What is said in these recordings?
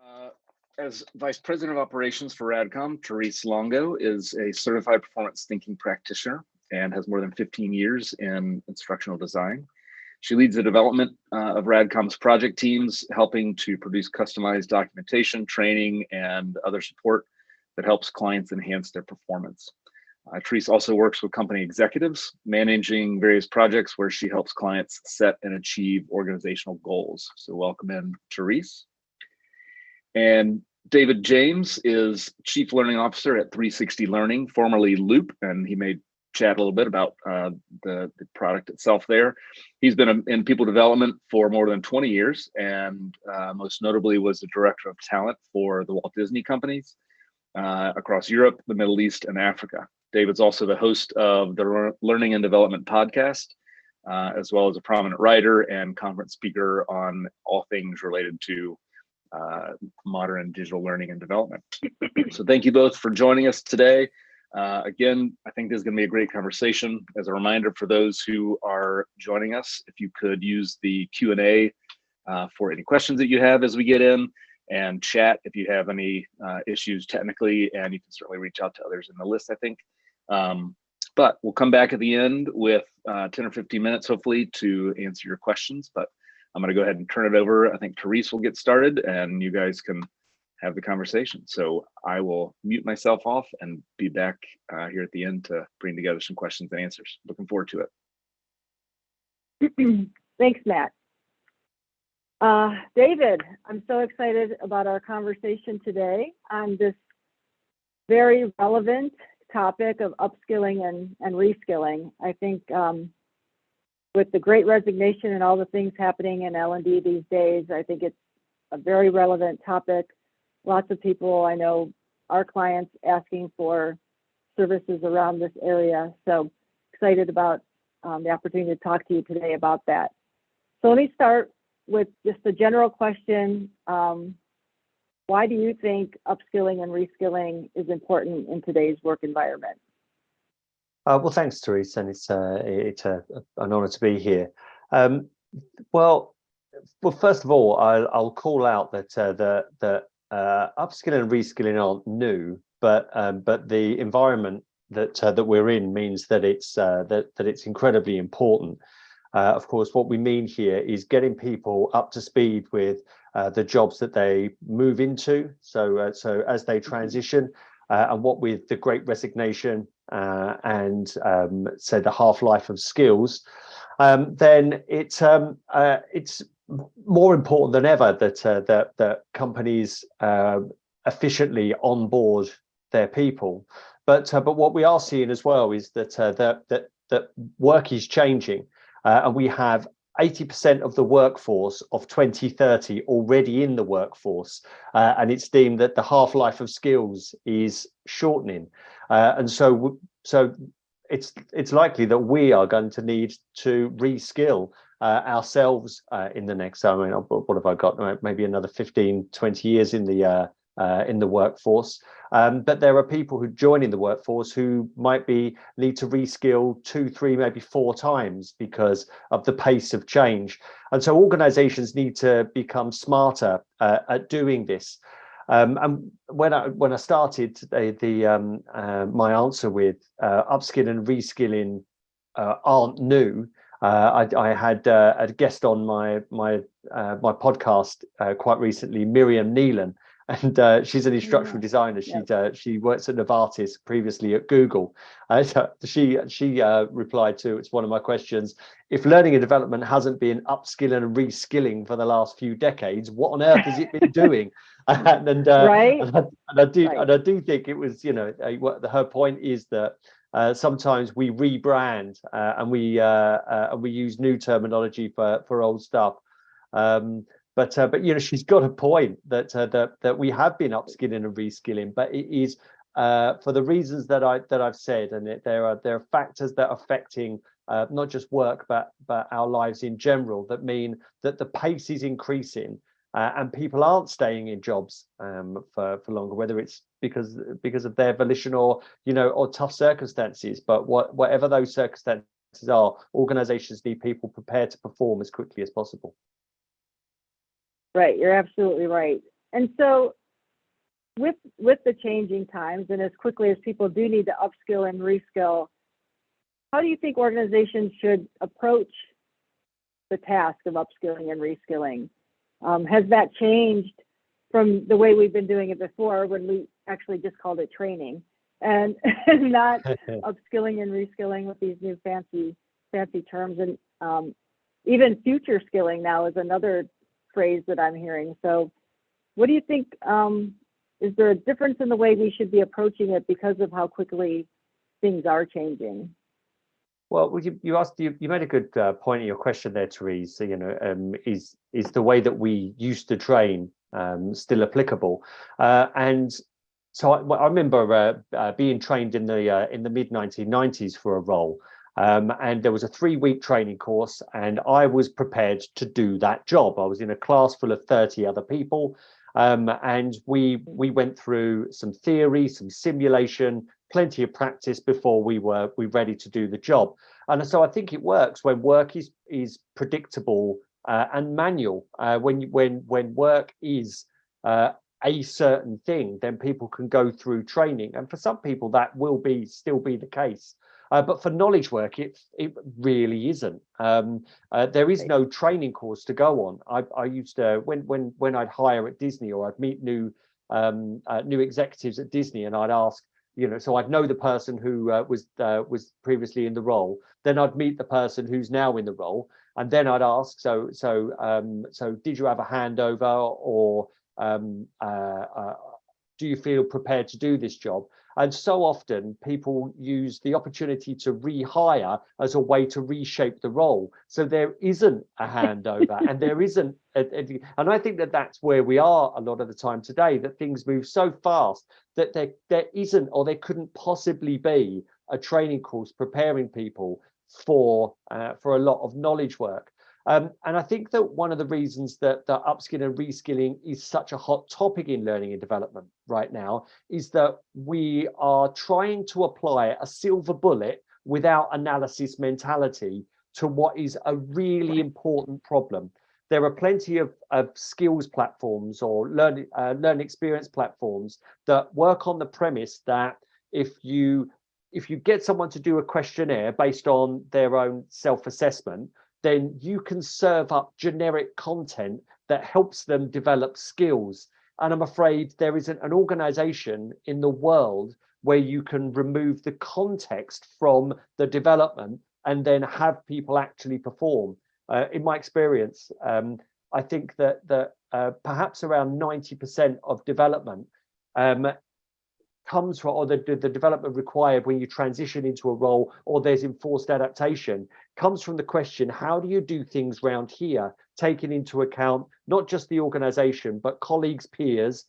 Uh, as Vice President of Operations for Radcom, Therese Longo is a certified performance thinking practitioner and has more than 15 years in instructional design. She leads the development of Radcom's project teams, helping to produce customized documentation, training, and other support that helps clients enhance their performance. Therese also works with company executives, managing various projects where she helps clients set and achieve organizational goals. So welcome in, Therese. And David James is Chief Learning Officer at 360 Learning, formerly Loop, and he may chat a little bit about the product itself there. He's been in people development for more than 20 years, and most notably was the Director of Talent for the Walt Disney Companies across Europe, the Middle East, and Africa. David's also the host of the Learning and Development podcast, as well as a prominent writer and conference speaker on all things related to modern and digital learning and development. So thank you both for joining us today. Again, I think this is going to be a great conversation. As a reminder for those who are joining us, if you could use the Q&A for any questions that you have as we get in, and chat if you have any issues technically, and you can certainly reach out to others in the list, I think. But we'll come back at the end with 10 or 15 minutes, hopefully, to answer your questions. But I'm going to go ahead and turn it over. I think Therese will get started, and you guys can have the conversation. So I will mute myself off and be back here at the end to bring together some questions and answers. Looking forward to it. Thanks, Matt. David, I'm so excited about our conversation today on this very relevant topic of upskilling and reskilling. I think with the Great Resignation and all the things happening in L&D these days, I think it's a very relevant topic. Lots of people I know, our clients, asking for services around this area. So excited about the opportunity to talk to you today about that. So let me start with just a general question. Why do you think upskilling and reskilling is important in today's work environment? Well, thanks, Therese, and it's an honour to be here. Well, first of all, I'll call out that upskilling and reskilling aren't new, but the environment that we're in means that it's incredibly important. Of course, what we mean here is getting people up to speed with the jobs that they move into. So as they transition, and what with the Great Resignation and so the half-life of skills, then it's more important than ever that companies efficiently onboard their people. But what we are seeing as well is that work is changing, and we have 80% of the workforce of 2030 already in the workforce, and it's deemed that the half-life of skills is shortening, and so it's likely that we are going to need to reskill ourselves in the next, I mean, what have I got, maybe another 15-20 years in the workforce, but there are people who join in the workforce who might need to reskill 2, 3, maybe 4 times because of the pace of change. And so organizations need to become smarter at doing this. And when I started my answer with upskilling and reskilling aren't new, I had a guest on my podcast quite recently, Miriam Neelan, and she's an instructional designer. She works at Novartis, previously at Google. So she replied to, it's one of my questions, if learning and development hasn't been upskilling and reskilling for the last few decades, what on earth has it been doing? And I do think it was, her point is that sometimes we rebrand and we use new terminology for old stuff. But she's got a point that we have been upskilling and reskilling, but it is for the reasons that I've said, and there are factors that are affecting not just work but our lives in general, that mean that the pace is increasing, and people aren't staying in jobs for longer, whether it's because of their volition or tough circumstances. But whatever those circumstances are, organizations need people prepared to perform as quickly as possible. Right, you're absolutely right. And so with the changing times and as quickly as people do need to upskill and reskill, how do you think organizations should approach the task of upskilling and reskilling? Has that changed from the way we've been doing it before, when we actually just called it training and not upskilling and reskilling with these new fancy terms? And even future skilling now is another phrase that I'm hearing. So what do you think? Is there a difference in the way we should be approaching it because of how quickly things are changing? Well, you made a good point in your question there, Therese. So, is the way that we used to train still applicable? And so I remember being trained in the mid 1990s for a role, and there was a 3-week training course, and I was prepared to do that job. I was in a class full of 30 other people, and we went through some theory, some simulation, plenty of practice before we were ready to do the job. And so I think it works when work is predictable and manual. When work is a certain thing, then people can go through training, and for some people that will still be the case. But for knowledge work, it really isn't. There is no training course to go on. I used to, when I'd hire at Disney, or I'd meet new executives at Disney, and I'd ask, so I'd know the person who was previously in the role. Then I'd meet the person who's now in the role, and then I'd ask, so did you have a handover, or do you feel prepared to do this job? And so often people use the opportunity to rehire as a way to reshape the role. So there isn't a handover, and there isn't, and I think that's where we are a lot of the time today, that things move so fast that there isn't, or there couldn't possibly be, a training course preparing people for a lot of knowledge work. And I think that one of the reasons that the upskilling and reskilling is such a hot topic in learning and development right now is that we are trying to apply a silver bullet without analysis mentality to what is a really important problem. There are plenty of skills platforms or learning experience platforms that work on the premise that if you get someone to do a questionnaire based on their own self-assessment, then you can serve up generic content that helps them develop skills. And I'm afraid there isn't an organization in the world where you can remove the context from the development and then have people actually perform. In my experience, I think that perhaps around 90% of development comes from, or the development required when you transition into a role or there's enforced adaptation, comes from the question, how do you do things round here, taking into account not just the organization, but colleagues, peers,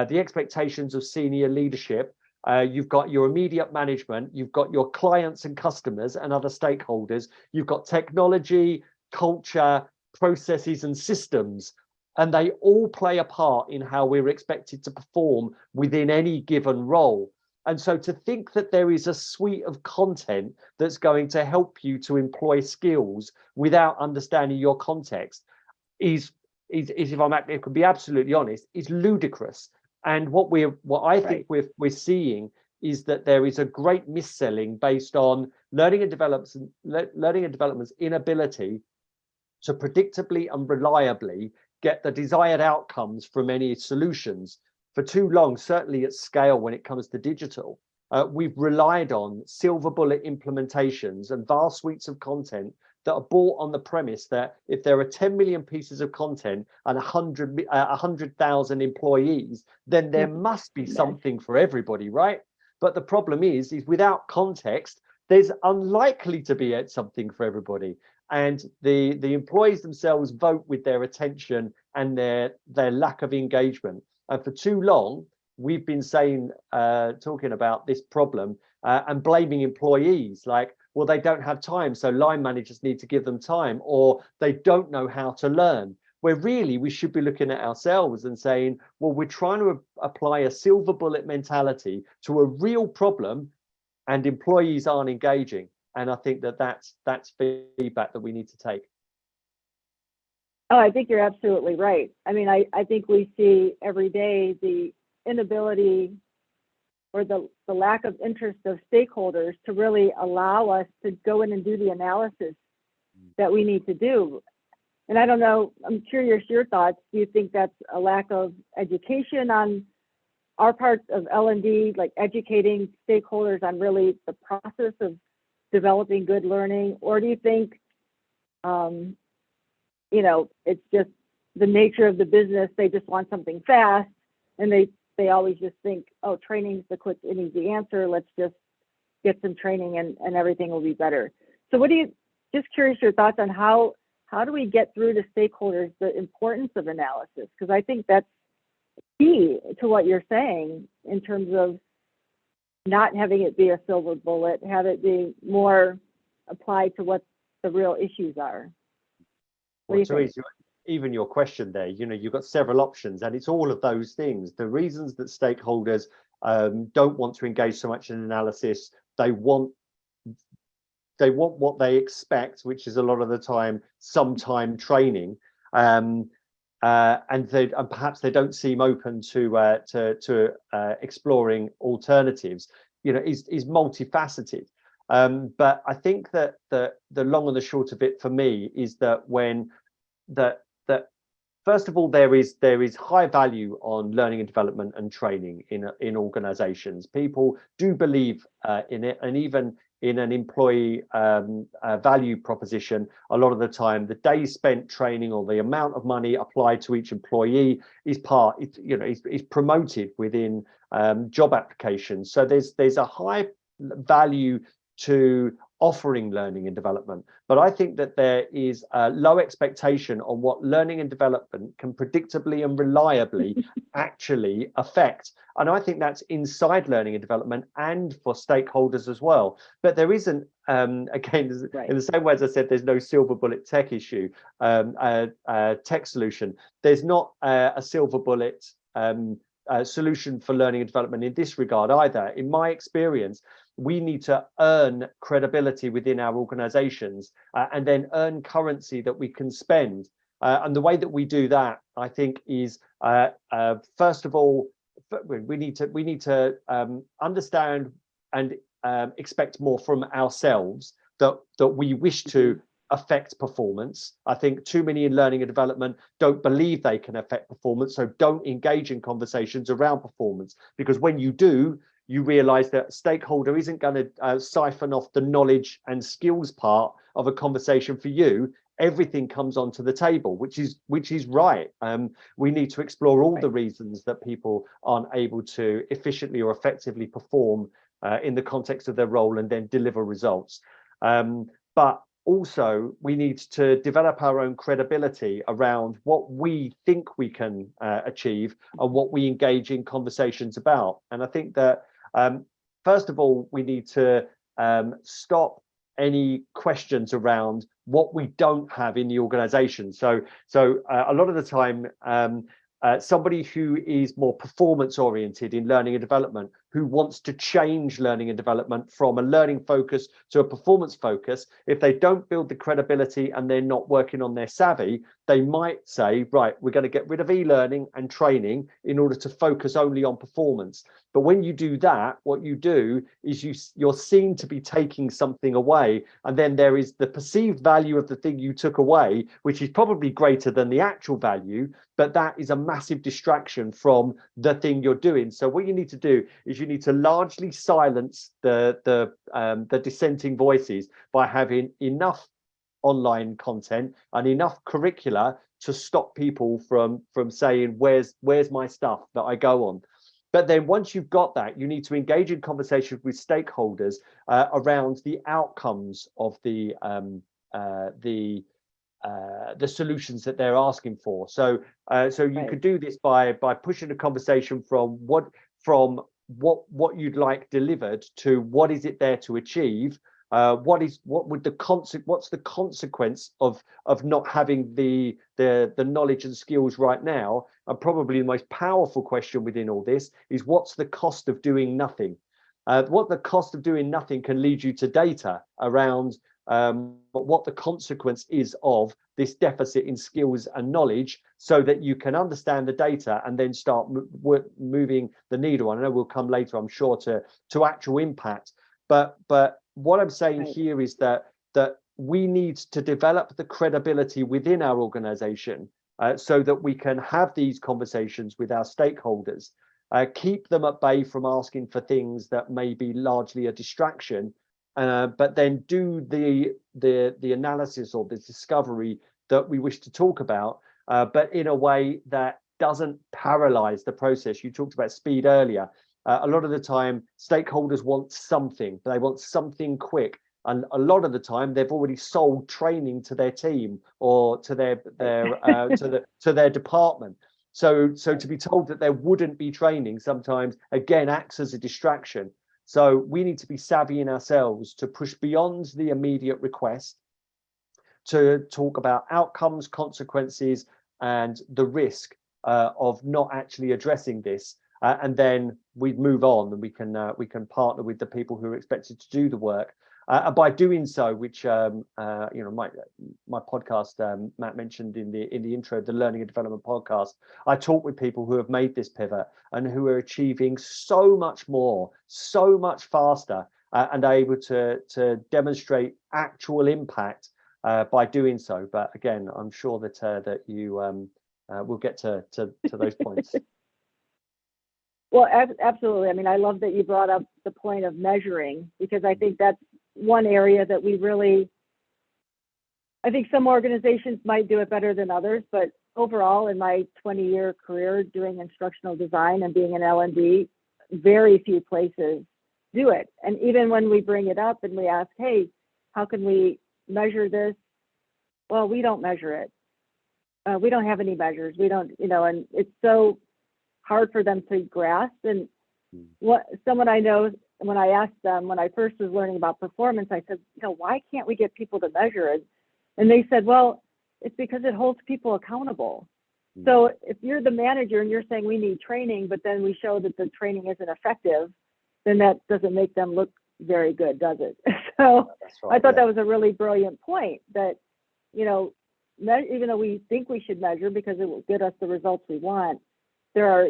the expectations of senior leadership. You've got your immediate management, you've got your clients and customers and other stakeholders, you've got technology, culture, processes and systems. And they all play a part in how we're expected to perform within any given role. And so to think that there is a suite of content that's going to help you to employ skills without understanding your context is if I could be absolutely honest, is ludicrous. And what I think we're seeing is that there is a great mis-selling based on learning and development's inability to predictably and reliably get the desired outcomes from any solutions. For too long, certainly at scale when it comes to digital, we've relied on silver bullet implementations and vast suites of content that are bought on the premise that if there are 10 million pieces of content and 100,000 employees, then there must be something for everybody, right? But the problem is without context, there's unlikely to be something for everybody. And the employees themselves vote with their attention and their lack of engagement. And for too long, we've been talking about this problem and blaming employees, like, well, they don't have time, so line managers need to give them time, or they don't know how to learn. Where really we should be looking at ourselves and saying, well, we're trying to apply a silver bullet mentality to a real problem, and employees aren't engaging. And I think that's feedback that we need to take. Oh, I think you're absolutely right. I mean, I think we see every day the inability or the lack of interest of stakeholders to really allow us to go in and do the analysis that we need to do. And I don't know, I'm curious your thoughts. Do you think that's a lack of education on our parts of L&D, like educating stakeholders on really the process of developing good learning? Or do you think, it's just the nature of the business, they just want something fast, and they always just think, oh, training's the quick and easy answer, let's just get some training and everything will be better. So just curious your thoughts on how do we get through to stakeholders the importance of analysis? Because I think that's key to what you're saying in terms of not having it be a silver bullet, have it be more applied to what the real issues are. Well, Therese, even your question there, you've got several options, and it's all of those things. The reasons that stakeholders don't want to engage so much in analysis, they want what they expect, which is a lot of the time sometime training, and perhaps they don't seem open to exploring alternatives. Is multifaceted. But I think that the long and the short of it for me is that that first of all, there is high value on learning and development and training in organizations. People do believe in it, and even in an employee value proposition, a lot of the time the days spent training or the amount of money applied to each employee is promoted within job applications. So there's a high value to offering learning and development, but I think that there is a low expectation on what learning and development can predictably and reliably actually affect. And I think that's inside learning and development and for stakeholders as well. But there isn't, again, right, in the same way as I said, there's no silver bullet tech issue, tech solution. There's not a silver bullet solution for learning and development in this regard either. In my experience, we need to earn credibility within our organizations and then earn currency that we can spend. And the way that we do that, I think, is first of all, we need to understand and expect more from ourselves that we wish to affect performance. I think too many in learning and development don't believe they can affect performance, so don't engage in conversations around performance, because when you do, you realize that stakeholder isn't going to siphon off the knowledge and skills part of a conversation for you. Everything comes onto the table, which is right. We need to explore all the reasons that people aren't able to efficiently or effectively perform in the context of their role and then deliver results. But also, we need to develop our own credibility around what we think we can achieve and what we engage in conversations about. And I think that, first of all, we need to stop any questions around what we don't have in the organization. So a lot of the time, somebody who is more performance oriented in learning and development, who wants to change learning and development from a learning focus to a performance focus, if they don't build the credibility and they're not working on their savvy, they might say, right, we're going to get rid of e-learning and training in order to focus only on performance. But when you do that, what you do is you're seen to be taking something away, and then there is the perceived value of the thing you took away, which is probably greater than the actual value, but that is a massive distraction from the thing you're doing. So what you need to do is you need to largely silence the dissenting voices by having enough online content and enough curricula to stop people from saying, where's my stuff that I go on. But then once you've got that, you need to engage in conversations with stakeholders around the outcomes of the solutions that they're asking for. So you could do this by pushing a conversation from what you'd like delivered to what is it there to achieve. What's the consequence of not having the knowledge and skills right now? And probably the most powerful question within all this is, what's the cost of doing nothing? What the cost of doing nothing can lead you to data around but what the consequence is of this deficit in skills and knowledge, so that you can understand the data and then start moving the needle. I know we'll come later, I'm sure, to actual impact. But what I'm saying here is that we need to develop the credibility within our organization, so that we can have these conversations with our stakeholders, keep them at bay from asking for things that may be largely a distraction, but then do the analysis or the discovery that we wish to talk about, but in a way that doesn't paralyze the process. You talked about speed earlier. A lot of the time, stakeholders want something. They want something quick. And a lot of the time, they've already sold training to their team or to their to their department. So to be told that there wouldn't be training sometimes, again, acts as a distraction. So we need to be savvy in ourselves to push beyond the immediate request, to talk about outcomes, consequences, and the risk of not actually addressing this. And then we move on, and we can partner with the people who are expected to do the work. And by doing so, which my podcast, Matt mentioned in the intro, the Learning and Development podcast, I talk with people who have made this pivot and who are achieving so much more, so much faster, and are able to demonstrate actual impact by doing so. But again, I'm sure that you will get to those points. Well, absolutely. I mean, I love that you brought up the point of measuring, because I think that's one area that I think some organizations might do it better than others, but overall, in my 20-year career doing instructional design and being an L&D, very few places do it. And even when we bring it up and we ask, hey, how can we measure this? Well, we don't measure it. We don't have any measures. We don't, and it's so hard for them to grasp. And someone I know, when I asked them, when I first was learning about performance, I said, why can't we get people to measure it? And they said, well, it's because it holds people accountable. So if you're the manager and you're saying we need training, but then we show that the training isn't effective, then that doesn't make them look very good, does it? So right, I thought that was a really brilliant point, that, even though we think we should measure because it will get us the results we want, there are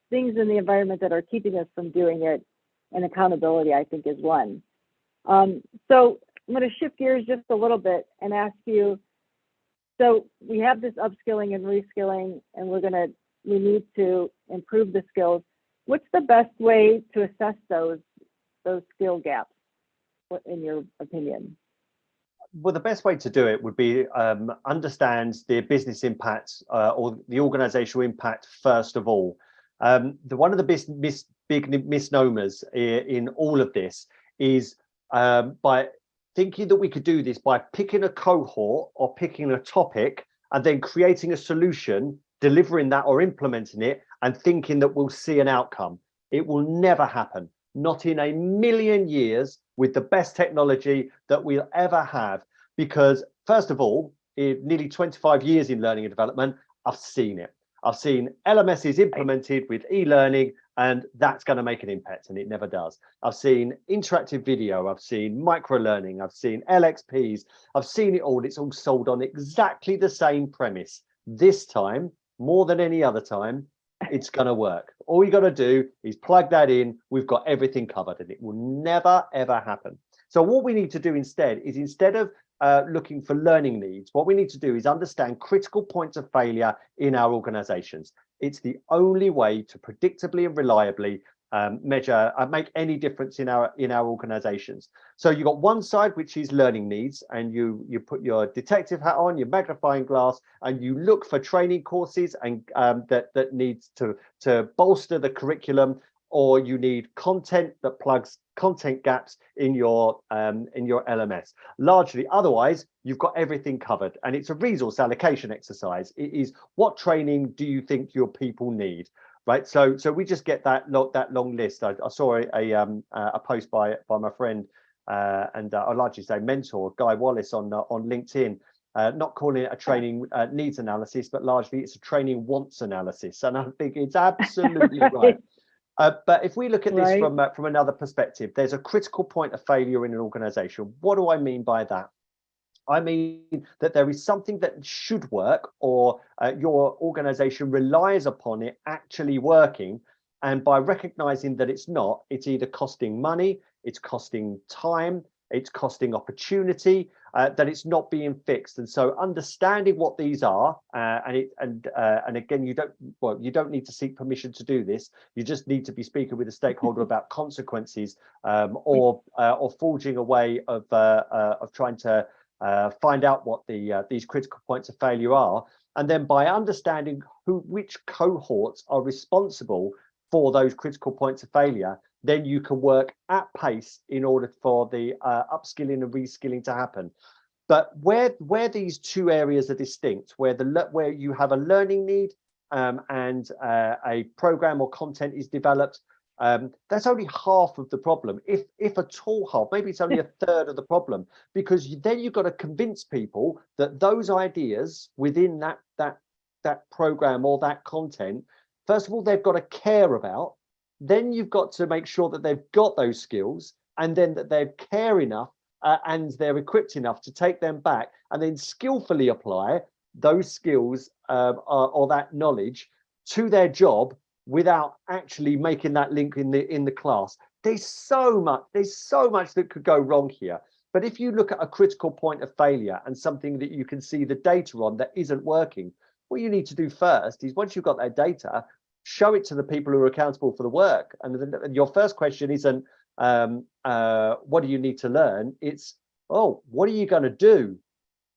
things in the environment that are keeping us from doing it, and accountability, I think, is one. So I'm going to shift gears just a little bit and ask you, so we have this upskilling and reskilling, and we need to improve the skills. What's the best way to assess those skill gaps, in your opinion? Well, the best way to do it would be understand the business impact or the organizational impact first of all. One of the big misnomers in all of this is by thinking that we could do this by picking a cohort or picking a topic and then creating a solution, delivering that or implementing it, and thinking that we'll see an outcome. It will never happen. Not in a million years with the best technology that we'll ever have. Because first of all, in nearly 25 years in learning and development, I've seen it. I've seen LMSs implemented with e-learning, and that's going to make an impact, and it never does. I've seen interactive video, I've seen micro learning, I've seen LXPs, I've seen it all. It's all sold on exactly the same premise. This time, more than any other time, it's going to work. All you got to do is plug that in. We've got everything covered, and it will never, ever happen. So what we need to do instead is, instead of looking for learning needs, what we need to do is understand critical points of failure in our organizations. It's the only way to predictably and reliably measure and make any difference in our organizations. So you've got one side, which is learning needs, and you put your detective hat on, your magnifying glass, and you look for training courses and that needs to bolster the curriculum, or you need content that plugs content gaps in your LMS. Largely, otherwise, you've got everything covered, and it's a resource allocation exercise. It is, what training do you think your people need, right? So we just get that long list. I saw a post by my friend and I'd like to say mentor, Guy Wallace, on LinkedIn. Not calling it a training needs analysis, but largely it's a training wants analysis, and I think it's absolutely right. But if we look at this from another perspective, there's a critical point of failure in an organization. What do I mean by that? I mean that there is something that should work, or your organization relies upon it actually working. And by recognizing that it's not, it's either costing money, it's costing time, it's costing opportunity, that it's not being fixed. And so understanding what these are, and again, you don't need to seek permission to do this. You just need to be speaking with a stakeholder about consequences, or forging a way of trying to find out what these critical points of failure are. And then by understanding which cohorts are responsible for those critical points of failure, then you can work at pace in order for the upskilling and reskilling to happen. But where these two areas are distinct, where you have a learning need, and a program or content is developed, that's only half of the problem, if at all half. Maybe it's only a third of the problem, because then you've got to convince people that those ideas within that program or that content, first of all, they've got to care about. Then you've got to make sure that they've got those skills, and then that they care enough, and they're equipped enough to take them back and then skillfully apply those skills, or that knowledge to their job without actually making that link in the class. There's so much that could go wrong here. But if you look at a critical point of failure and something that you can see the data on that isn't working, what you need to do first is, once you've got that data, show it to the people who are accountable for the work. And your first question isn't what do you need to learn? It's, oh, what are you going to do?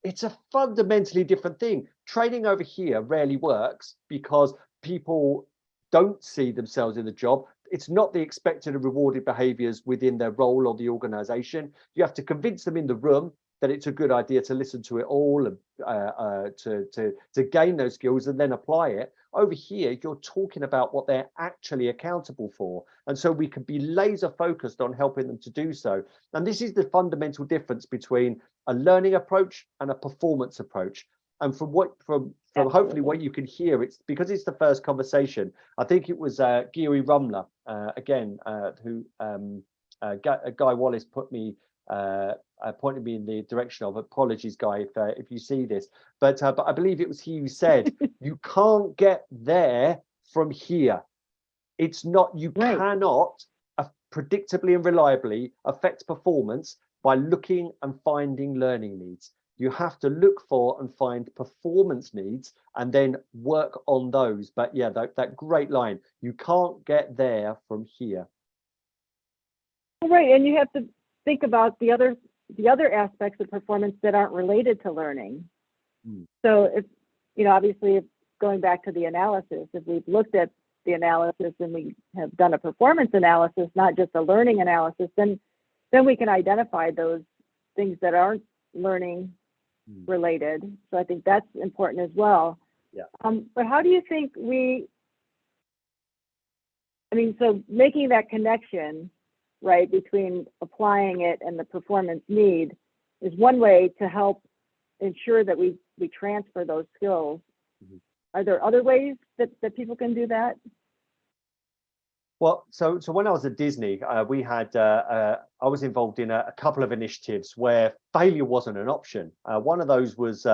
It's a fundamentally different thing. Training over here rarely works because people don't see themselves in the job. It's not the expected and rewarded behaviors within their role or the organization. You have to convince them in the room that it's a good idea to listen to it all, and to gain those skills and then apply it. Over here, you're talking about what they're actually accountable for. And so we can be laser focused on helping them to do so. And this is the fundamental difference between a learning approach and a performance approach. And from hopefully what you can hear, it's because it's the first conversation. I think it was Geary Rumler, again, who Guy Wallace pointed me in the direction of. Apologies, Guy, if you see this, but I believe it was he who said, you can't get there from here. It's not, you cannot predictably and reliably affect performance by looking and finding learning needs. You have to look for and find performance needs and then work on those. But yeah, that great line, you can't get there from here. Right, and you have to think about the other aspects of performance that aren't related to learning. So if, obviously, if going back to the analysis, if we've looked at the analysis and we have done a performance analysis, not just a learning analysis, then we can identify those things that aren't learning related. So I think that's important as well. Yeah. But how do you think so making that connection, right, between applying it and the performance need is one way to help ensure that we transfer those skills. Are there other ways that people can do that? Well, so when I was at Disney, we had I was involved in a couple of initiatives where failure wasn't an option. One of those was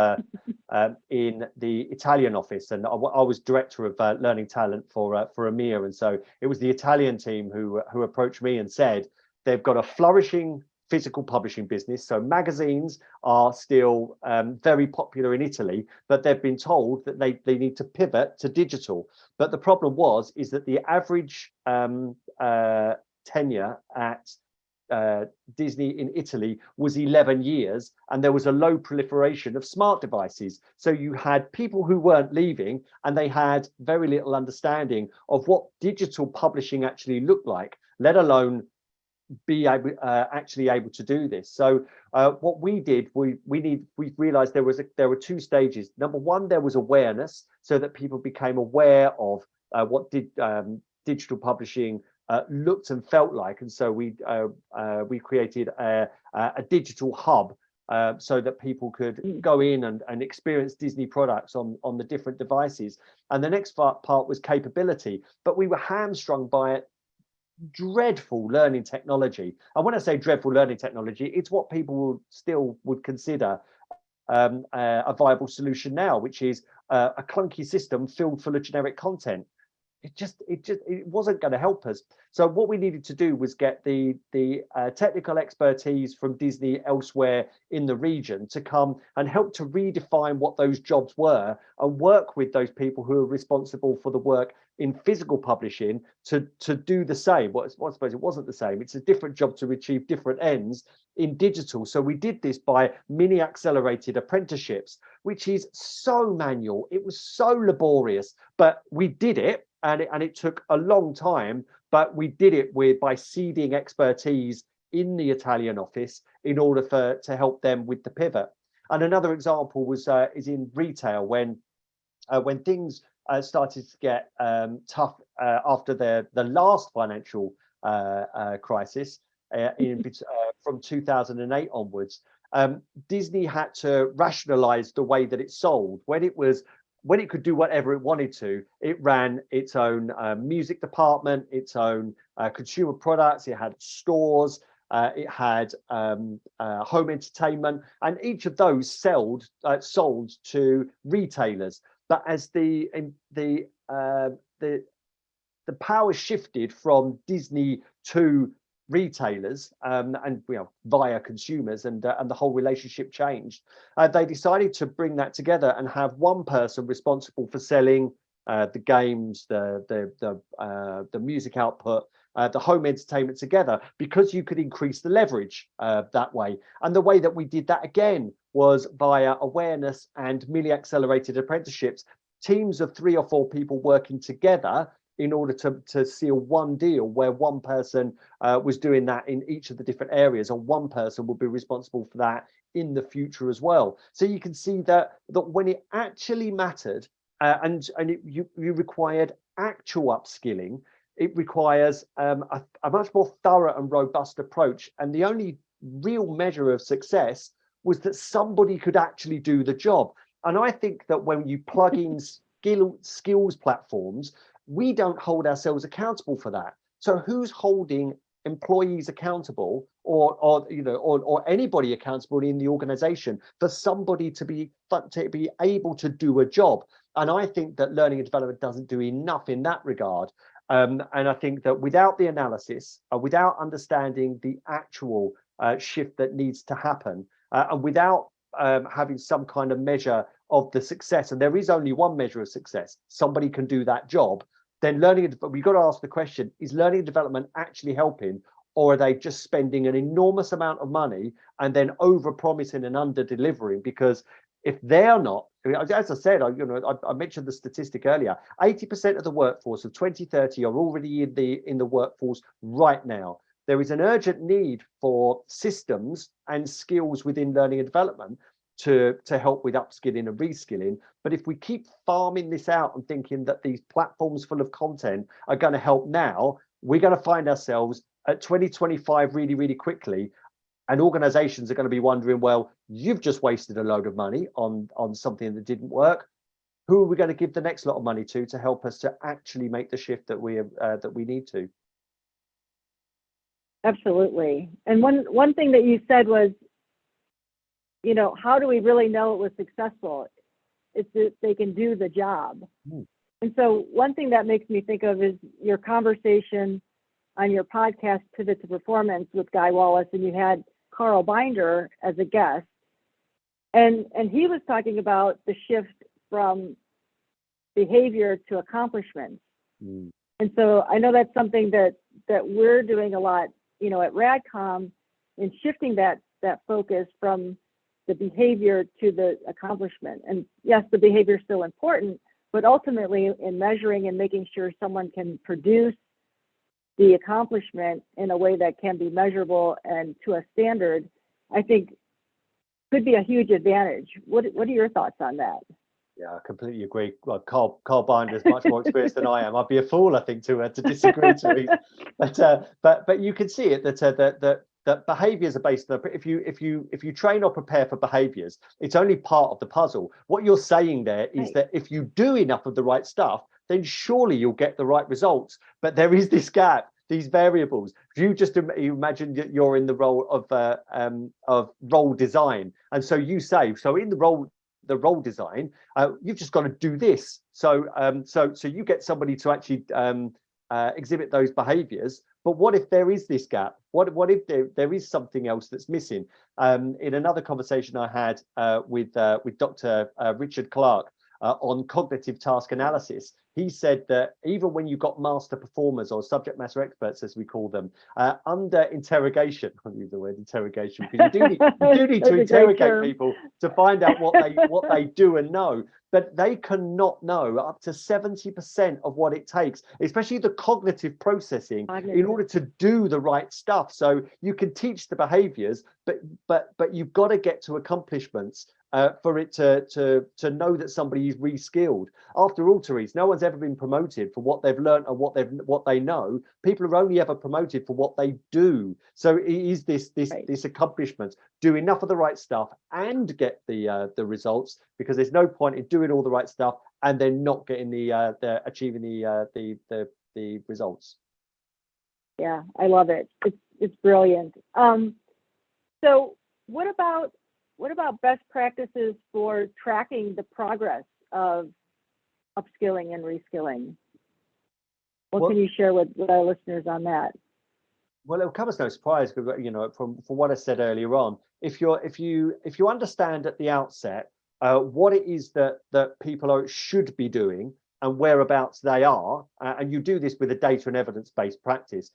in the Italian office, and I was director of learning talent for EMEA, and so it was the Italian team who approached me and said they've got a flourishing physical publishing business. So magazines are still very popular in Italy, but they've been told that they need to pivot to digital. But the problem is that the average tenure at Disney in Italy was 11 years, and there was a low proliferation of smart devices. So you had people who weren't leaving, and they had very little understanding of what digital publishing actually looked like, let alone be actually able to do this. So what we did, we realized there were two stages. Number one, there was awareness, so that people became aware of what digital publishing looked and felt like, and so we created a digital hub so that people could go in and experience Disney products on the different devices. And the next part was capability, but we were hamstrung by dreadful learning technology. And when I say dreadful learning technology, it's what people still would consider a viable solution now, which is a clunky system filled full of generic content. It wasn't going to help us. So what we needed to do was get the technical expertise from Disney elsewhere in the region to come and help to redefine what those jobs were and work with those people who are responsible for the work in physical publishing to do the same. Well, I suppose it wasn't the same. It's a different job to achieve different ends in digital. So we did this by mini accelerated apprenticeships, which is so manual. It was so laborious, but we did it. And it took a long time, but we did it by seeding expertise in the Italian office in order to help them with the pivot. And another example is in retail when things started to get tough after the last financial crisis from 2008 onwards. Disney had to rationalize the way that it sold. When it could do whatever it wanted to, it ran its own music department, its own consumer products, it had stores, it had home entertainment, and each of those sold to retailers. But as the power shifted from Disney to retailers and via consumers, and the whole relationship changed, they decided to bring that together and have one person responsible for selling the games, the music output, the home entertainment together, because you could increase the leverage that way. And the way that we did that again was via awareness and mini accelerated apprenticeships, teams of 3 or 4 people working together in order to seal one deal where one person was doing that in each of the different areas, and one person would be responsible for that in the future as well. So you can see that when it actually mattered, you required actual upskilling, it requires a much more thorough and robust approach. And the only real measure of success was that somebody could actually do the job. And I think that when you plug in skills platforms, we don't hold ourselves accountable for that. So who's holding employees accountable, or anybody accountable in the organization for somebody to be able to do a job? And I think that learning and development doesn't do enough in that regard. And I think that without the analysis, without understanding the actual shift that needs to happen, and without having some kind of measure of the success, and there is only one measure of success, somebody can do that job, then we've got to ask the question, is learning and development actually helping, or are they just spending an enormous amount of money and then over promising and under delivering? Because if they're not, as I said, I mentioned the statistic earlier, 80% of the workforce of 2030 are already in the workforce right now. There is an urgent need for systems and skills within learning and development to help with upskilling and reskilling. But if we keep farming this out and thinking that these platforms full of content are going to help now, we're going to find ourselves at 2025 really, really quickly. And organizations are going to be wondering, well, you've just wasted a load of money on something that didn't work. Who are we going to give the next lot of money to help us to actually make the shift that we need to? Absolutely. And one thing that you said was, how do we really know it was successful? It's that they can do the job. And so one thing that makes me think of is your conversation on your podcast, Pivot to Performance, with Guy Wallace, and you had Carl Binder as a guest. And he was talking about the shift from behavior to accomplishment. And so I know that's something that we're doing a lot, at RADCOM, in shifting that focus from the behavior to the accomplishment. And yes, the behavior is still important, but ultimately in measuring and making sure someone can produce the accomplishment in a way that can be measurable and to a standard, I think could be a huge advantage. What are your thoughts on that? Yeah, I completely agree. Well, Carl Binder is much more experienced than I am. I'd be a fool, I think, to disagree to him. But you can see it that behaviors are based on, if you train or prepare for behaviors, it's only part of the puzzle. What you're saying there is that if you do enough of the right stuff, then surely you'll get the right results. But there is this gap these variables. You just imagine that you're in the role of role design, and so you say, so in the role design, you've just got to do this. So so you get somebody to actually exhibit those behaviors. But what if there is this gap? What if there is something else that's missing? In another conversation I had with Dr. Richard Clark on cognitive task analysis, he said that even when you've got master performers or subject matter experts, as we call them, under interrogation, I won't use the word interrogation, because you do need to interrogate people to find out what they do and know. But they cannot know up to 70% of what it takes, especially the cognitive processing, in order to do the right stuff. So you can teach the behaviors, but you've got to get to accomplishments for it to know that somebody is reskilled. After all, Therese, no one's ever been promoted for what they've learned and what they know. People are only ever promoted for what they do. So it is this accomplishment, do enough of the right stuff and get the results, because there's no point in doing all the right stuff and then not getting achieving the results. Yeah, I love it. It's brilliant. So what about best practices for tracking the progress of upskilling and reskilling? What can you share with our listeners on that? Well, it'll come as no surprise, because from what I said earlier on, if you understand at the outset what it is that people should be doing and whereabouts they are, and you do this with a data and evidence-based practice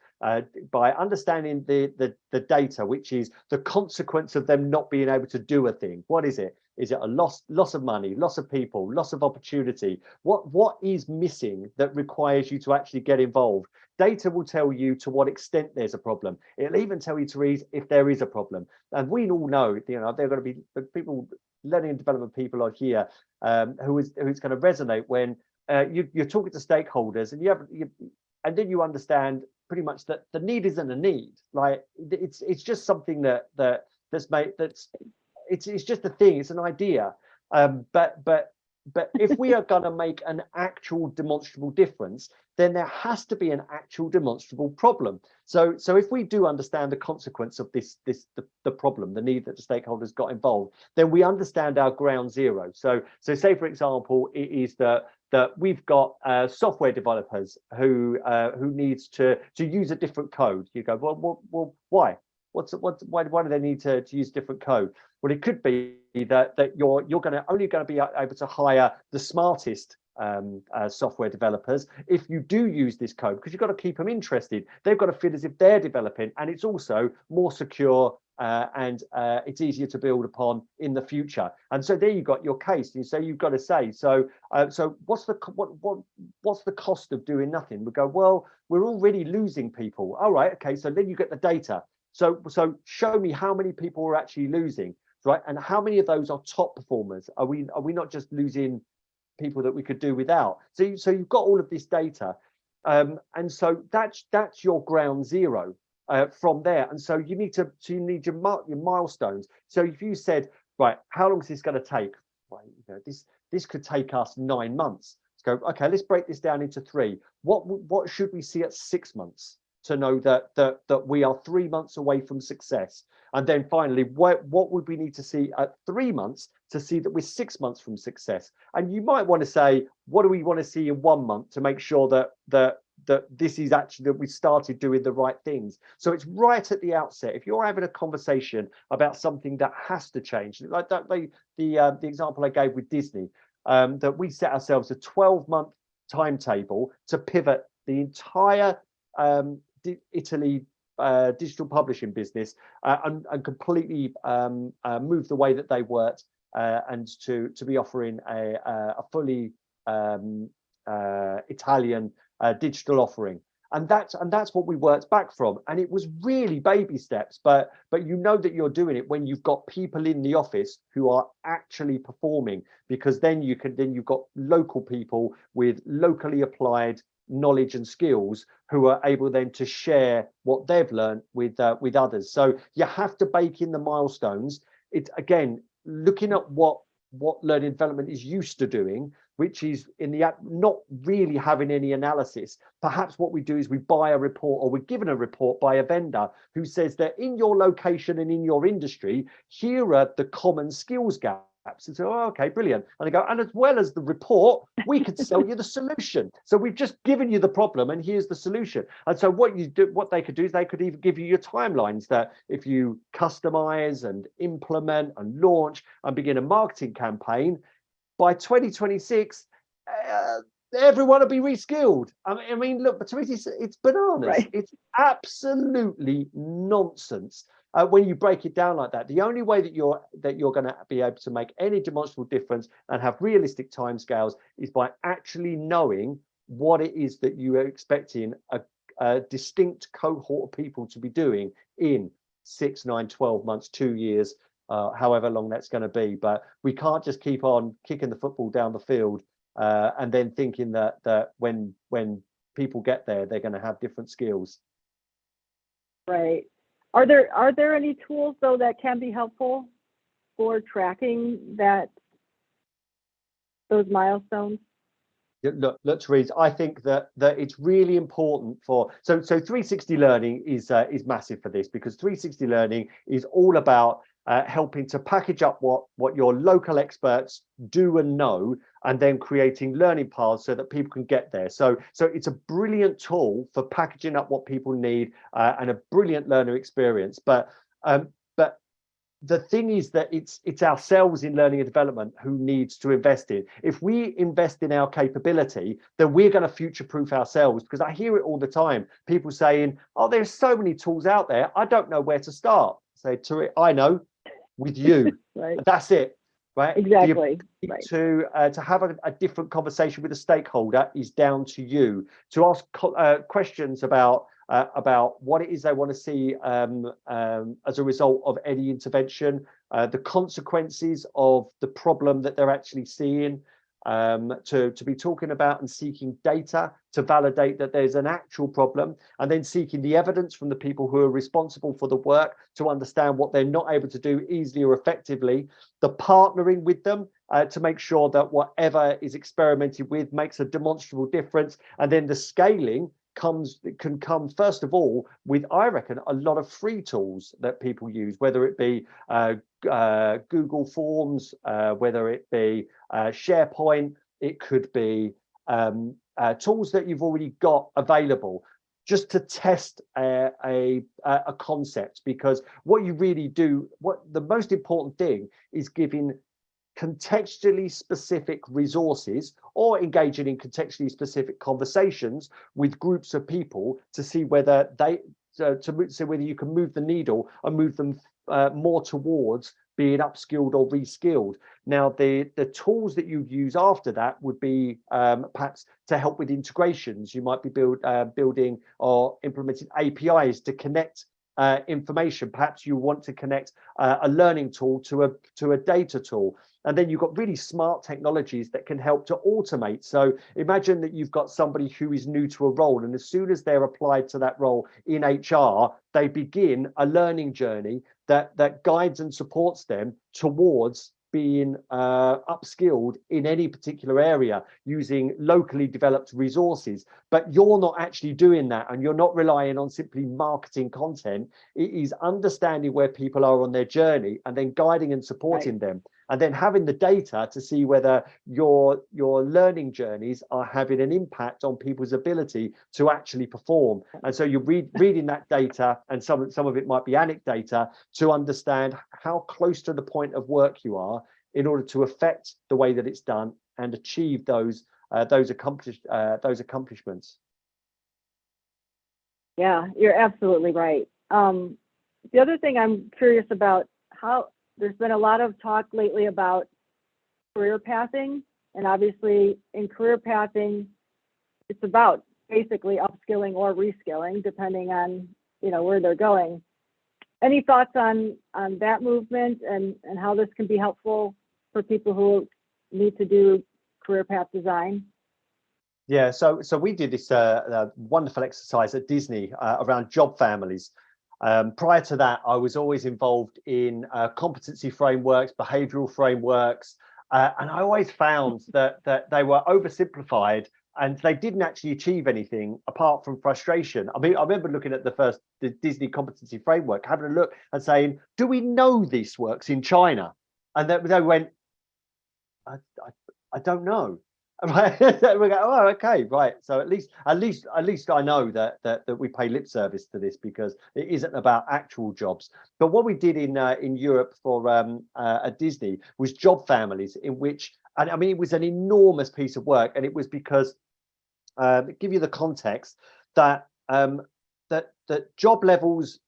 by understanding the data, which is the consequence of them not being able to do a thing. What is it? Is it a loss of money, loss of people, loss of opportunity? What is missing that requires you to actually get involved? Data will tell you to what extent there's a problem. It'll even tell you, Therese, if there is a problem. And we all know, there are going to be people, learning and development people are here, who's going to resonate when you're talking to stakeholders, and then you understand pretty much that the need isn't a need. Like it's just something it's just a thing. It's an idea. But if we are going to make an actual demonstrable difference, then there has to be an actual demonstrable problem. So if we do understand the consequence of the problem, the need that the stakeholders got involved, then we understand our ground zero. So say, for example, it is that we've got software developers who needs to use a different code. You go, well, why? Why do they need to use different code? Well, it could be that you're only going to be able to hire the smartest software developers if you do use this code, because you've got to keep them interested. They've got to feel as if they're developing, and it's also more secure and it's easier to build upon in the future. And so there you got your case. And so you've got to say, so what's the cost of doing nothing? We go, well, we're already losing people. All right, okay. So then you get the data. So show me how many people we're actually losing, right? And how many of those are top performers? Are we not just losing people that we could do without? So you've got all of this data, and so that's your ground zero from there. And so you need your milestones. So if you said, right, how long is this going to take? Well, this could take us 9 months. Let's go, okay, let's break this down into 3. What should we see at 6 months to know that we are 3 months away from success? And then finally, what would we need to see at 3 months to see that we're 6 months from success? And you might want to say, what do we want to see in 1 month to make sure that this is actually that we started doing the right things? So it's right at the outset. If you're having a conversation about something that has to change, like that, the example I gave with Disney, that we set ourselves a 12-month timetable to pivot the entire Italy digital publishing business and completely move the way that they worked and to be offering a fully Italian digital offering. And that's what we worked back from. And it was really baby steps, but you know that you're doing it when you've got people in the office who are actually performing, because then you've got local people with locally applied knowledge and skills who are able then to share what they've learned with others. So you have to bake in the milestones. It's again looking at what what learning development is used to doing, which is in the act not really having any analysis. Perhaps what we do is we buy a report, or we're given a report by a vendor who says that in your location and in your industry, here are the common skills gaps. And so, oh, okay, brilliant. And I go, and as well as the report, we could sell you the solution. So we've just given you the problem, and here's the solution. And so what they could do is they could even give you your timelines, that if you customize and implement and launch and begin a marketing campaign, by 2026, everyone will be reskilled. I mean, look, but to me, it's bananas. Right. It's absolutely nonsense. When you break it down like that, the only way that you're going to be able to make any demonstrable difference and have realistic timescales is by actually knowing what it is that you are expecting a distinct cohort of people to be doing in 6, 9, 12 months, 2 years, however long that's going to be. But we can't just keep on kicking the football down the field and then thinking that when people get there, they're going to have different skills. Right. Are there any tools though that can be helpful for tracking those milestones? Look, Therese, I think that it's really important for so 360 learning is massive for this, because 360 learning is all about helping to package up what your local experts do and know, and then creating learning paths so that people can get there. So it's a brilliant tool for packaging up what people need and a brilliant learner experience. But the thing is that it's ourselves in learning and development who needs to invest in. If we invest in our capability, then we're going to future-proof ourselves, because I hear it all the time. People saying, oh, there's so many tools out there, I don't know where to start. Say to it, I know, with you. Right. That's it. Right. Exactly. Right. To have a different conversation with a stakeholder is down to you. To ask questions about what it is they want to see as a result of any intervention, the consequences of the problem that they're actually seeing, to be talking about and seeking data to validate that there's an actual problem, and then seeking the evidence from the people who are responsible for the work to understand what they're not able to do easily or effectively, the partnering with them to make sure that whatever is experimented with makes a demonstrable difference, and then the scaling can come first of all with, I reckon, a lot of free tools that people use, whether it be Google Forms, whether it be SharePoint, it could be tools that you've already got available, just to test a concept. Because what you really do, what the most important thing is giving contextually specific resources, or engaging in contextually specific conversations with groups of people to see whether whether you can move the needle and move them more towards being upskilled or reskilled. Now, the tools that you use after that would be perhaps to help with integrations. You might be building or implementing APIs to connect information. Perhaps you want to connect a learning tool to a data tool. And then you've got really smart technologies that can help to automate. So imagine that you've got somebody who is new to a role, and as soon as they're applied to that role in HR, they begin a learning journey that guides and supports them towards being upskilled in any particular area using locally developed resources. But you're not actually doing that, and you're not relying on simply marketing content. It is understanding where people are on their journey and then guiding and supporting them, and then having the data to see whether your learning journeys are having an impact on people's ability to actually perform. And so you're reading that data, and some of it might be anecdata, to understand how close to the point of work you are in order to affect the way that it's done and achieve those accomplishments. Yeah, you're absolutely right. The other thing I'm curious about, how there's been a lot of talk lately about career pathing, and obviously in career pathing, it's about basically upskilling or reskilling, depending on where they're going. Any thoughts on that movement and how this can be helpful for people who need to do career path design? Yeah, so we did this wonderful exercise at Disney around job families. Prior to that, I was always involved in competency frameworks, behavioral frameworks, And I always found that they were oversimplified and they didn't actually achieve anything apart from frustration. I mean, I remember looking at the Disney competency framework, having a look and saying, do we know this works in China? And they went, I don't know. Right. We go, oh, okay, right. So at least I know that we pay lip service to this, because it isn't about actual jobs. But what we did in Europe for at Disney was job families, in which, and I mean, it was an enormous piece of work, and it was because give you the context that that job levels.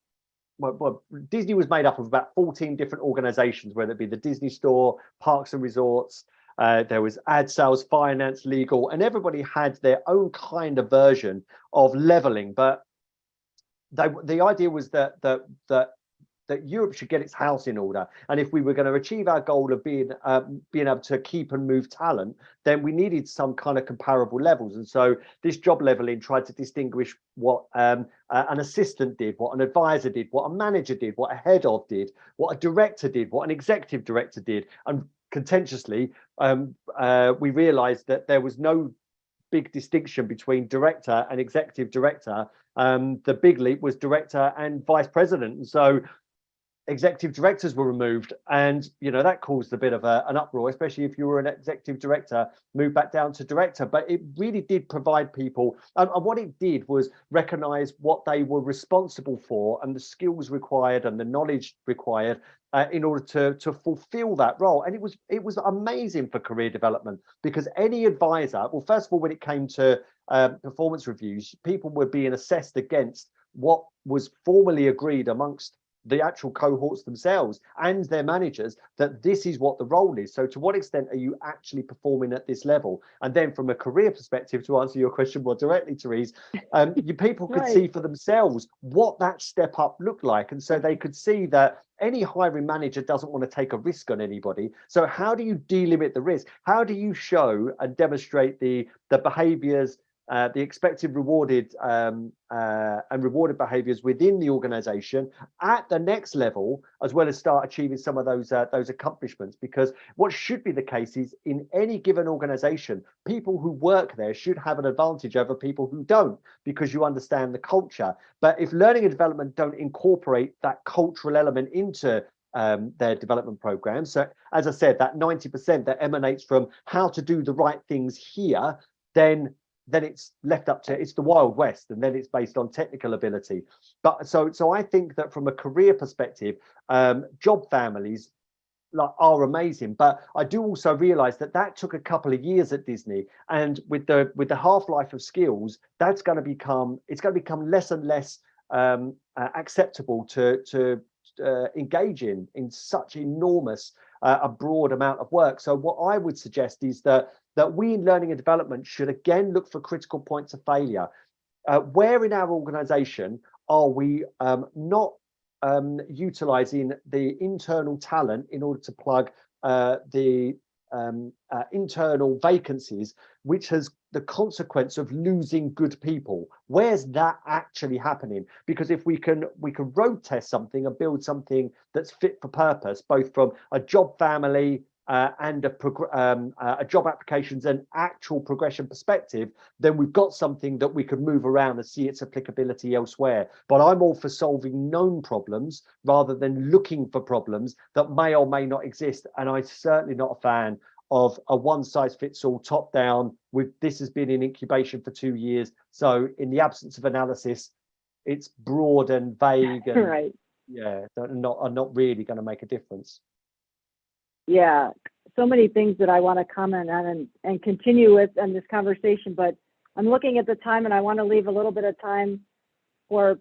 Well, Disney was made up of about 14 different organizations, whether it be the Disney Store, Parks and Resorts. There was ad sales, finance, legal, and everybody had their own kind of version of leveling. But the idea was that Europe should get its house in order, and if we were going to achieve our goal of being able to keep and move talent, then we needed some kind of comparable levels. And so this job leveling tried to distinguish what an assistant did, what an advisor did, what a manager did, what a head of did, what a director did, what an executive director did. And contentiously, we realized that there was no big distinction between director and executive director. The big leap was director and vice president. And so executive directors were removed, and that caused a bit of an uproar, especially if you were an executive director, moved back down to director. But it really did provide people, and what it did was recognize what they were responsible for and the skills required and the knowledge required in order to fulfill that role. And it was amazing for career development, because any advisor, well, first of all, when it came to performance reviews, people were being assessed against what was formally agreed amongst the actual cohorts themselves and their managers, that this is what the role is. So to what extent are you actually performing at this level? And then from a career perspective, to answer your question more directly, Therese, people could see for themselves what that step up looked like. And so they could see that any hiring manager doesn't want to take a risk on anybody. So how do you delimit the risk? How do you show and demonstrate the behaviors, the expected rewarded and rewarded behaviors within the organization at the next level, as well as start achieving some of those accomplishments? Because what should be the case is, in any given organization, people who work there should have an advantage over people who don't, because you understand the culture. But if learning and development don't incorporate that cultural element into their development programs, so as I said, that 90% that emanates from how to do the right things here, then it's left up to, it's the Wild West, and then it's based on technical ability. But so I think that from a career perspective, job families are amazing. But I do also realize that took a couple of years at Disney, and with the half-life of skills, it's going to become less and less acceptable to engage in such enormous a broad amount of work. So what I would suggest is that we in learning and development should again look for critical points of failure. Where in our organization are we not utilizing the internal talent in order to plug the internal vacancies, which has the consequence of losing good people? Where's that actually happening? Because if we can road test something and build something that's fit for purpose, both from a job family and a job applications and actual progression perspective, then we've got something that we can move around and see its applicability elsewhere. But I'm all for solving known problems rather than looking for problems that may or may not exist. And I'm certainly not a fan of a one-size-fits-all top-down with this has been in incubation for 2 years. So in the absence of analysis, it's broad and vague and right. Yeah, are not really going to make a difference. Yeah, so many things that I want to comment on and continue with in this conversation, but I'm looking at the time and I want to leave a little bit of time for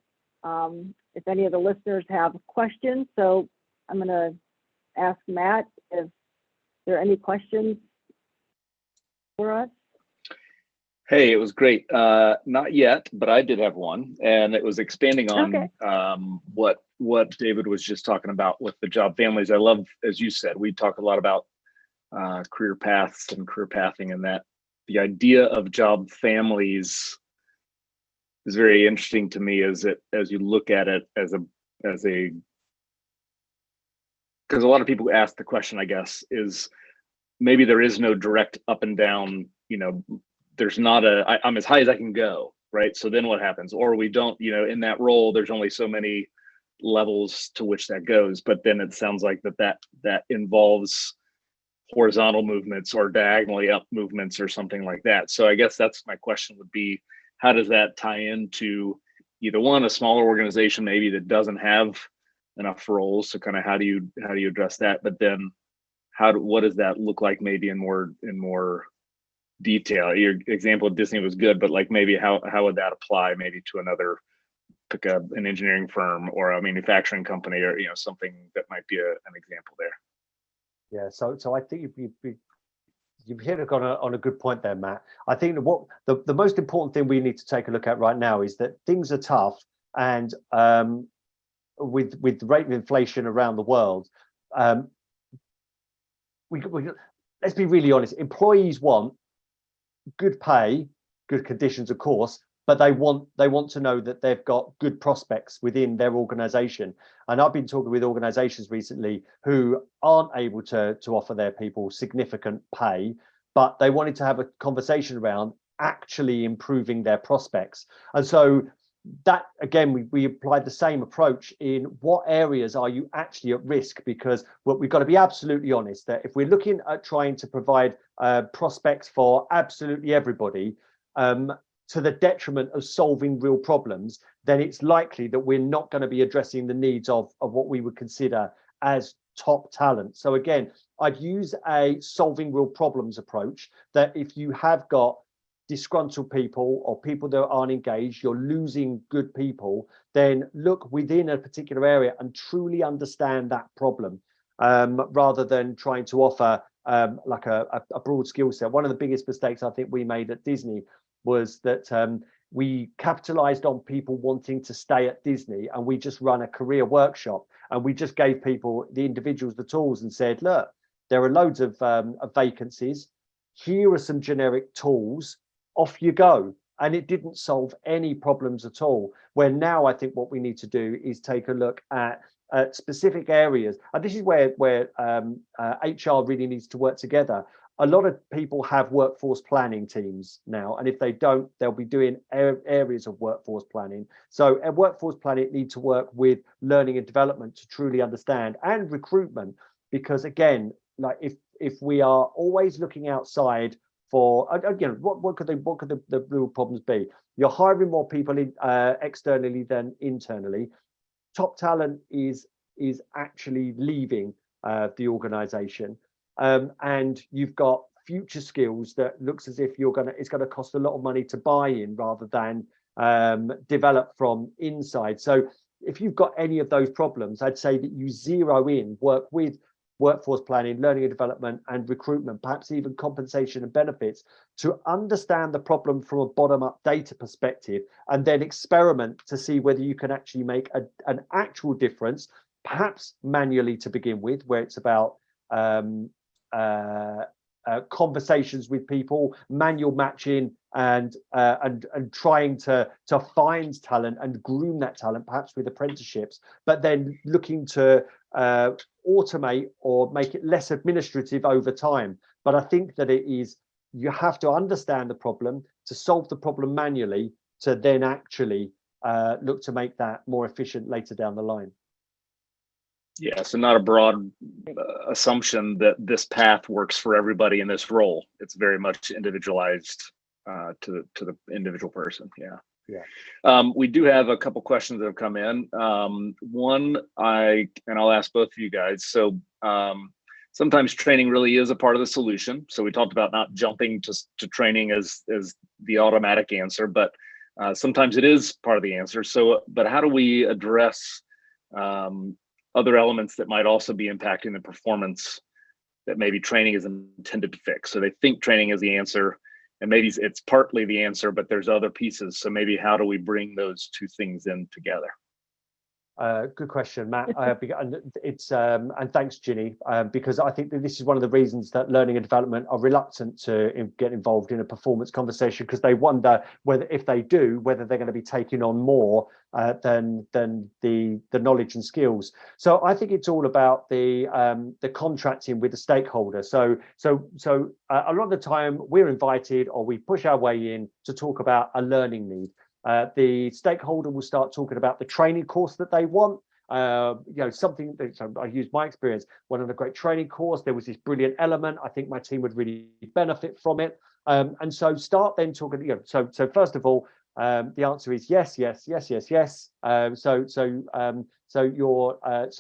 if any of the listeners have questions. So I'm going to ask Matt if there are any questions for us. Hey, it was great. Not yet, but I did have one, and it was expanding on what David was just talking about with the job families. I love, as you said, we talk a lot about career paths and career pathing, and that the idea of job families is very interesting to me as you look at it as a because a lot of people ask the question, I guess, is maybe there is no direct up and down, there's not I'm as high as I can go, right? So then what happens? Or we don't, in that role, there's only so many levels to which that goes. But then it sounds like that involves horizontal movements or diagonally up movements or something like that. So I guess that's my question would be, how does that tie into either one, a smaller organization maybe that doesn't have enough roles? So kind of how do you address that? But then what does that look like maybe in more detail? Your example of Disney was good, but like maybe how would that apply maybe to another, pick up an engineering firm or a manufacturing company, or something that might be an example there. Yeah, so I think you've hit on a good point there, Matt. I think that what the most important thing we need to take a look at right now is that things are tough, and with the rate of inflation around the world, we let's be really honest. Employees want good pay, good conditions, of course, but they want to know that they've got good prospects within their organization. And I've been talking with organizations recently who aren't able to offer their people significant pay, but they wanted to have a conversation around actually improving their prospects. And so that, again, we applied the same approach in what areas are you actually at risk, because we've got to be absolutely honest that if we're looking at trying to provide prospects for absolutely everybody, to the detriment of solving real problems, then it's likely that we're not going to be addressing the needs of what we would consider as top talent. So again, I'd use a solving real problems approach, that if you have got disgruntled people or people that aren't engaged, you're losing good people, then look within a particular area and truly understand that problem, rather than trying to offer like a broad skill set. One of the biggest mistakes I think we made at Disney was that we capitalized on people wanting to stay at Disney, and we just run a career workshop, and we just gave people, the individuals, the tools and said, look, there are loads of vacancies. Here are some generic tools. Off you go. And it didn't solve any problems at all. Where now I think what we need to do is take a look at specific areas. And this is where HR really needs to work together. A lot of people have workforce planning teams now, and if they don't, they'll be doing areas of workforce planning. So a workforce planning need to work with learning and development to truly understand, and recruitment, because again, like if we are always looking outside for, again, what could the real problems be? You're hiring more people externally than internally. Top talent is actually leaving the organization. And you've got future skills that looks as if it's going to cost a lot of money to buy in rather than develop from inside. So if you've got any of those problems, I'd say that you zero in, work with workforce planning, learning and development, and recruitment, perhaps even compensation and benefits, to understand the problem from a bottom-up data perspective, and then experiment to see whether you can actually make an actual difference, perhaps manually to begin with, where it's about conversations with people, manual matching, and trying to find talent and groom that talent, perhaps with apprenticeships, but then looking to automate or make it less administrative over time. But I think that you have to understand the problem to solve the problem manually, to then actually look to make that more efficient later down the line. Yeah, so not a broad assumption that this path works for everybody in this role. It's very much individualized to the individual person. Yeah. We do have a couple questions that have come in. One, I'll ask both of you guys. So sometimes training really is a part of the solution. So we talked about not jumping to training as the automatic answer, but sometimes it is part of the answer. So, but how do we address other elements that might also be impacting the performance that maybe training is intended to fix? So they think training is the answer, and maybe it's partly the answer, but there's other pieces. So maybe how do we bring those two things in together? Good question, Matt. And it's and thanks, Ginny, because I think that this is one of the reasons that learning and development are reluctant to get involved in a performance conversation, because they wonder whether, if they do, whether they're going to be taking on more than the knowledge and skills. So I think it's all about the contracting with the stakeholder. So a lot of the time we're invited, or we push our way in to talk about a learning need. The stakeholder will start talking about the training course that they want. Something that, so I use my experience. One of the great training course, there was this brilliant element. I think my team would really benefit from it. And so start then talking. So first of all, the answer is yes, yes, yes, yes, yes. So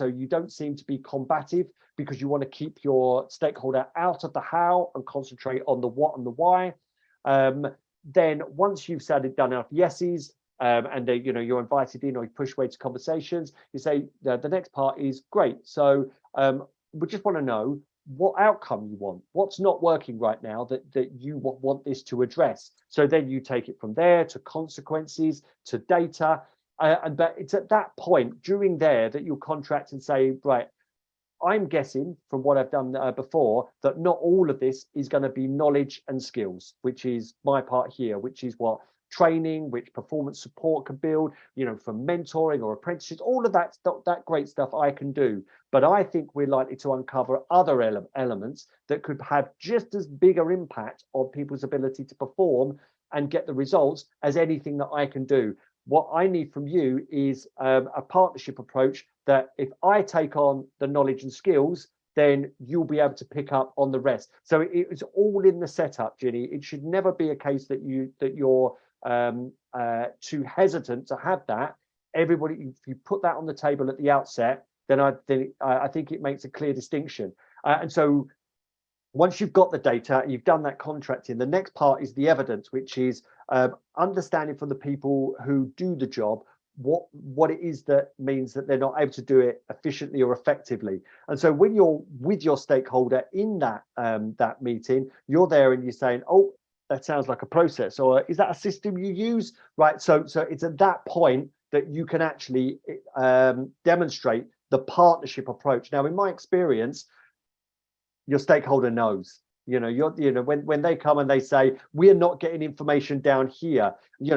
you don't seem to be combative, because you want to keep your stakeholder out of the how and concentrate on the what and the why. Then once you've done enough yeses, and you're invited in, or you push away to conversations, you say the next part is great. So we just want to know what outcome you want, what's not working right now that you want this to address. So then you take it from there to consequences, to data, but it's at that point during there that you'll contract and say, right, I'm guessing from what I've done before that not all of this is going to be knowledge and skills, which is my part here, which is what training, which performance support can build, from mentoring or apprenticeships, all of that great stuff I can do. But I think we're likely to uncover other elements that could have just as bigger impact on people's ability to perform and get the results as anything that I can do. What I need from you is a partnership approach, that if I take on the knowledge and skills, then you'll be able to pick up on the rest. So it's all in the setup, Ginny. It should never be a case that you're too hesitant to have that. Everybody, if you put that on the table at the outset, then I think it makes a clear distinction. And so once you've got the data, you've done that contracting, the next part is the evidence, which is understanding from the people who do the job what it is that means that they're not able to do it efficiently or effectively. And so when you're with your stakeholder in that meeting, you're there and you're saying, oh, that sounds like a process, or is that a system you use? Right. So it's at that point that you can actually demonstrate the partnership approach. Now, in my experience, your stakeholder knows. When they come and they say, we're not getting information down here,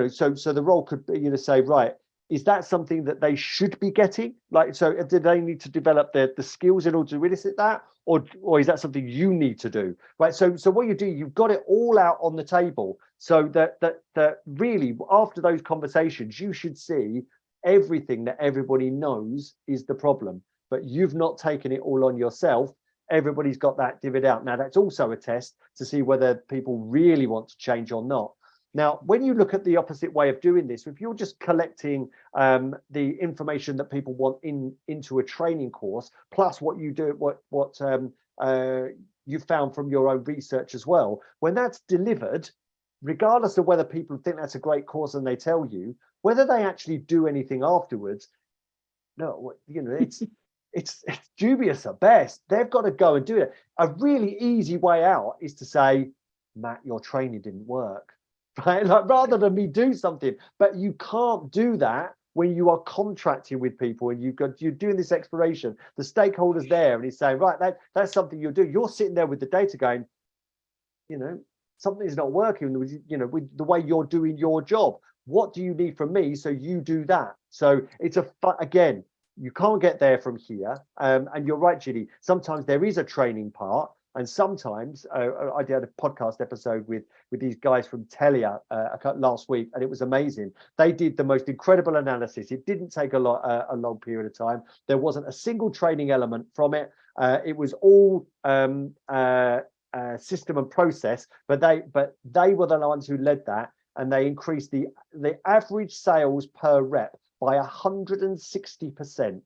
so the role could be, say, right, is that something that they should be getting? Like, so do they need to develop the skills in order to elicit that? Or is that something you need to do? Right. So what you do, you've got it all out on the table, so that really after those conversations, you should see everything that everybody knows is the problem, but you've not taken it all on yourself. Everybody's got that divvied out. Now, that's also a test to see whether people really want to change or not. Now, when you look at the opposite way of doing this, if you're just collecting the information that people want into a training course, plus what you do, what you found from your own research as well, when that's delivered, regardless of whether people think that's a great course and they tell you, whether they actually do anything afterwards, no, it's dubious at best. They've got to go and do it. A really easy way out is to say, Matt, your training didn't work. Right? Like, rather than me do something, but you can't do that when you are contracting with people and you're doing this exploration. The stakeholder's there and he's saying, right, that's something you'll do. You're sitting there with the data going, something's not working with the way you're doing your job. What do you need from me? So you do that. So it's again, you can't get there from here. And you're right, Ginny. Sometimes there is a training part. And sometimes I did a podcast episode with these guys from Telia last week, and it was amazing. They did the most incredible analysis. It didn't take a long period of time. There wasn't a single training element from it. It was all system and process, but they were the ones who led that, and they increased the average sales per rep by 160%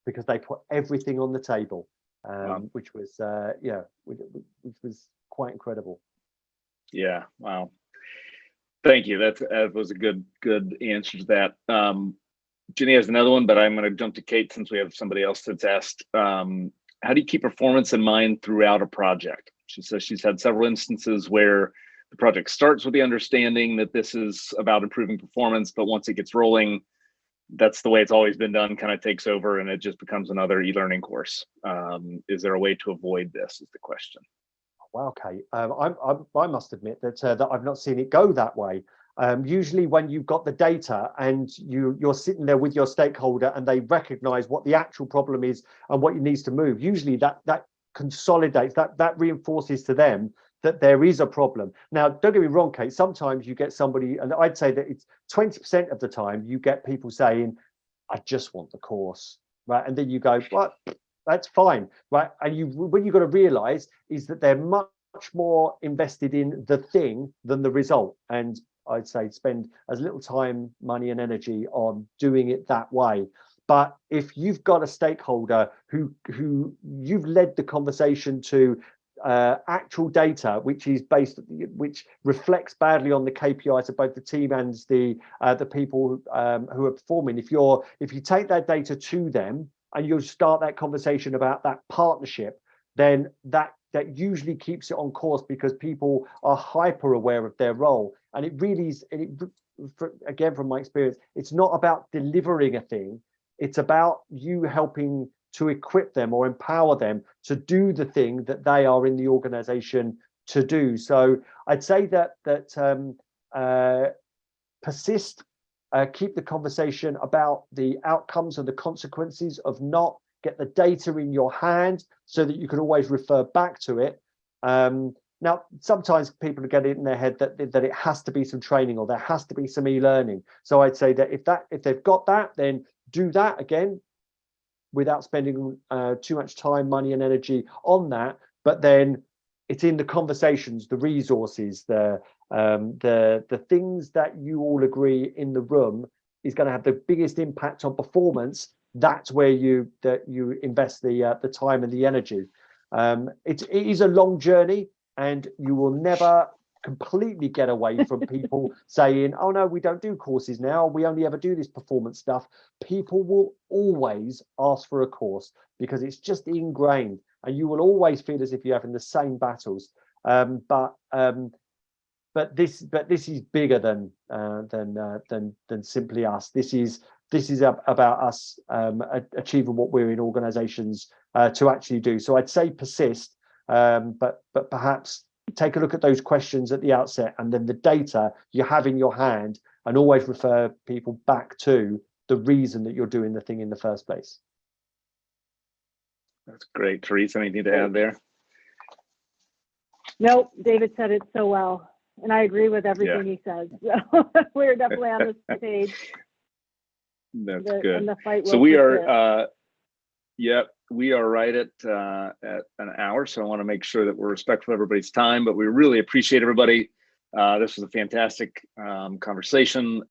because they put everything on the table. Wow. Which was which was quite incredible. Yeah, wow. Thank you. That was a good answer to that. Ginny has another one, but I'm going to jump to Kate since we have somebody else that's asked. How do you keep performance in mind throughout a project? She says she's had several instances where the project starts with the understanding that this is about improving performance, but once it gets rolling, that's the way it's always been done, kind of takes over and it just becomes another e-learning course. Is there a way to avoid this is the question. Wow, Kate. I must admit that I've not seen it go that way. Usually when you've got the data and you're sitting there with your stakeholder and they recognize what the actual problem is and what needs to move, usually that consolidates, that reinforces to them that there is a problem. Now, don't get me wrong, Kate, sometimes you get somebody, and I'd say that it's 20% of the time you get people saying, I just want the course, right? And then you go, what? That's fine, right? And what you've got to realize is that they're much more invested in the thing than the result. And I'd say spend as little time, money, and energy on doing it that way. But if you've got a stakeholder who you've led the conversation to actual data, which reflects badly on the KPIs of both the team and the people who are performing. If you take that data to them and you'll start that conversation about that partnership, then that usually keeps it on course because people are hyper aware of their role. And it really is, again, from my experience, it's not about delivering a thing. It's about you helping to equip them or empower them to do the thing that they are in the organization to do. So I'd say that persist, keep the conversation about the outcomes and the consequences of not get the data in your hand so that you can always refer back to it. Now, sometimes people get it in their head that it has to be some training or there has to be some e-learning. So I'd say that if they've got that, then do that again without spending too much time, money, and energy on that. But then it's in the conversations, the resources, the things that you all agree in the room is going to have the biggest impact on performance. That's where you invest the time and the energy. It is a long journey, and you will never completely get away from people saying, oh no, we don't do courses now, we only ever do this performance stuff. People will always ask for a course because it's just ingrained, and you will always feel as if you're having the same battles. But this is bigger than simply us. This is about us achieving what we're in organizations to actually do. So I'd say persist, but perhaps take a look at those questions at the outset and then the data you have in your hand, and always refer people back to the reason that you're doing the thing in the first place. That's great. Therese, anything to add there? Nope, David said it so well, and I agree with everything he said. So we're definitely on the same page. That's good. And the fight so will we persist. are, we are right at an hour. So I want to make sure that we're respectful of everybody's time, but we really appreciate everybody. This was a fantastic conversation.